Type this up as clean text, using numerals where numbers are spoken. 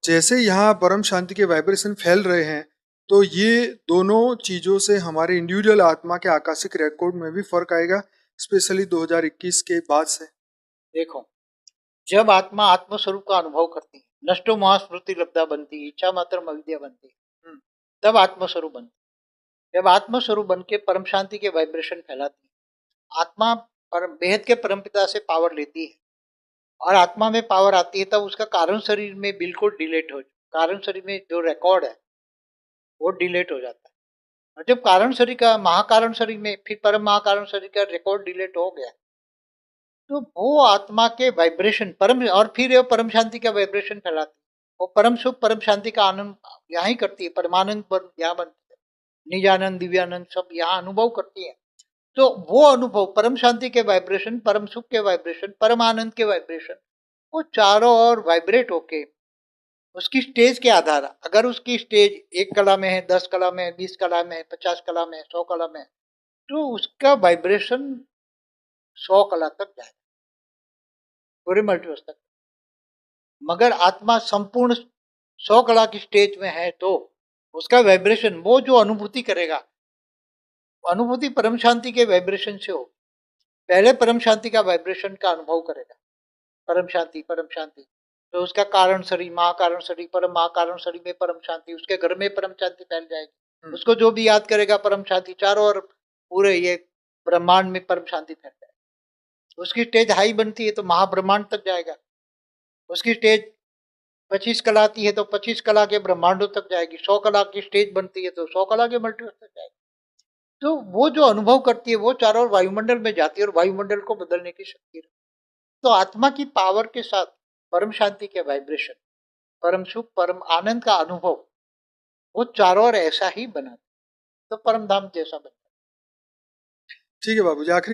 जैसे यहाँ परम शांति के वाइब्रेशन फैल रहे हैं, तो ये दोनों चीजों से हमारे इंडिविजुअल आत्मा के आकाशिक रिकॉर्ड में भी फर्क आएगा, स्पेशली 2021 के बाद से। देखो, जब आत्मा आत्मस्वरूप का अनुभव करती है, नष्टो महास्मृति लब्धा बनती है, इच्छा मात्र अविद्या बनती है, तब आत्मस्वरूप बनती है। जब आत्मस्वरूप बन के परम शांति के वाइब्रेशन फैलाती है, आत्मा परम बेहद के परमपिता से पावर लेती है और आत्मा में पावर आती है, तब उसका कारण शरीर में बिल्कुल डिलीट हो, कारण शरीर में जो रिकॉर्ड है वो डिलीट हो जाता है। और जब कारण शरीर का महाकारण शरीर में फिर परम महाकारण शरीर का रिकॉर्ड डिलीट हो गया, तो वो आत्मा के वाइब्रेशन परम और फिर वो परम शांति का वाइब्रेशन फैलाती है। वो परम सुख परम शांति का आनंद यहाँ ही करती है, परमानंद पर यहाँ बनती है, निजानंद दिव्यानंद सब यहाँ अनुभव करती है। तो वो अनुभव परम शांति के वाइब्रेशन, परम सुख के वाइब्रेशन, परम आनंद के वाइब्रेशन, वो चारों ओर वाइब्रेट होके उसकी स्टेज के आधार, अगर उसकी स्टेज 1 कला में है, 10 कला में है, 20 कला में है, 50 कला में है, 100 कला में है, तो उसका वाइब्रेशन 100 कला तक जाए, पूरे मल्टीवर्स तक। मगर आत्मा संपूर्ण 100 कला की स्टेज में है, तो उसका वाइब्रेशन, वो जो अनुभूति करेगा, अनुभूति परम शांति के वाइब्रेशन से हो। पहले परम शांति का वाइब्रेशन का अनुभव करेगा, परम शांति परम शांति, तो उसका कारण शरीर, महाकारण शरीर, परम महाकारण शरीर में परम शांति, उसके घर में परम शांति फैल जाएगी। उसको जो भी याद करेगा परम शांति, चारों ओर पूरे ये ब्रह्मांड में परम शांति फैल जाएगी। उसकी स्टेज हाई बनती है तो महाब्रह्मांड तक जाएगा। उसकी स्टेज 25 कला आती है तो 25 कला के ब्रह्मांडों तक जाएगी। 100 कला की स्टेज बनती है तो 100 कला के मल्टीवर्स तक जाएगी। तो वो जो अनुभव करती है वो चारों ओर वायुमंडल में जाती है और वायुमंडल को बदलने की शक्ति है। तो आत्मा की पावर के साथ परम शांति के वाइब्रेशन, परम सुख परम आनंद का अनुभव, वो चारों ओर ऐसा ही बना, तो परम धाम जैसा बना। ठीक है बाबूजी, आखिरी